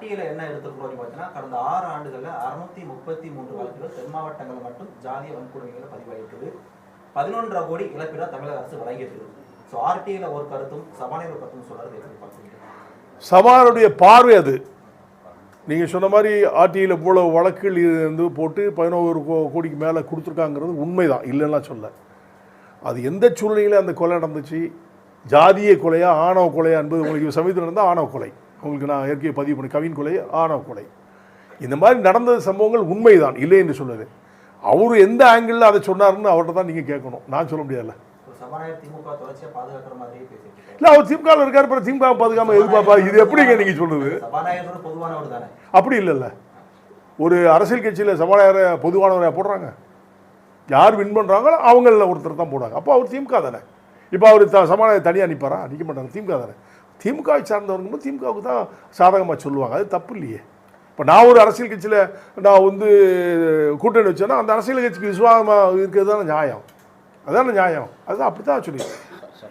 ஆர்டிஐல என்ன எடுத்துக்கிறோம் பார்த்தீங்கன்னா, கடந்த 6 ஆண்டுகள்ல 633 வழக்குகள் தென் மாவட்டங்கள் மட்டும் ஜாதிய வன்கொடுமைகளை பதிவாகிருக்குது. 11.5 கோடி இழப்பீடா தமிழக அரசு வழங்கியிருக்குது. ஸோ ஆர்டிஐல ஒரு கருத்தும் சபாநாயகர் கருத்தும் சொல்றது எப்படி பார்க்குறீங்க? சபானுடைய பார்வை அது. நீங்கள் சொன்ன மாதிரி ஆர்டிஐயில் இவ்வளோ வழக்குகள் இருந்து போட்டு 11 கோடிக்கு மேலே கொடுத்துருக்காங்கிறது உண்மைதான், இல்லைன்னா சொல்ல. அது எந்த சூழ்நிலையில் அந்த கொலை நடந்துச்சு, ஜாதிய கொலையா ஆணவ கொலையா என்பது உங்களுக்கு சமயத்தில் நடந்தால் ஆணவ கொலை, உங்களுக்கு நான் ஏற்கனவே பதிவு பண்ணி கவின் கொலை ஆணவ கொலை, இந்த மாதிரி நடந்த சம்பவங்கள் உண்மைதான், இல்லை என்று சொல்லுது. அவர் எந்த ஆங்கிளில் அதை சொன்னார்னு அவர்கிட்ட தான் நீங்கள் கேட்கணும், நான் சொல்ல முடியாதுல்ல. இல்லை, அவர் திமுகவில் இருக்கார், அப்புறம் திமுக பாதுகாம எதிர்பார்ப்பா, இது எப்படிங்க நீங்கள் சொல்றது? அப்படி இல்லைல்ல, ஒரு அரசியல் கட்சியில் சபாநாயகரை பொதுவானவரை போடுறாங்க, யார் வின் பண்ணுறாங்களோ அவங்கள ஒருத்தர் தான் போடுறாங்க. அப்போ அவர் திமுக தானே. இப்போ அவர் சபாநாயகர் தனியாக நிற்பாரா? நிற்க மாட்டாங்க, திமுக தானே. திமுகவை சார்ந்தவங்க திமுகவுக்கு தான் சாதகமாக சொல்லுவாங்க, அது தப்பு இல்லையே. இப்போ நான் ஒரு அரசியல் கட்சியில் நான் வந்து கூட்டணி வச்சேன்னா அந்த அரசியல் கட்சிக்கு விசுவாசமாக இருக்கிறது தானே நியாயம், அதுதானே நியாயம், அதுதான் அப்படி தான் சொல்லி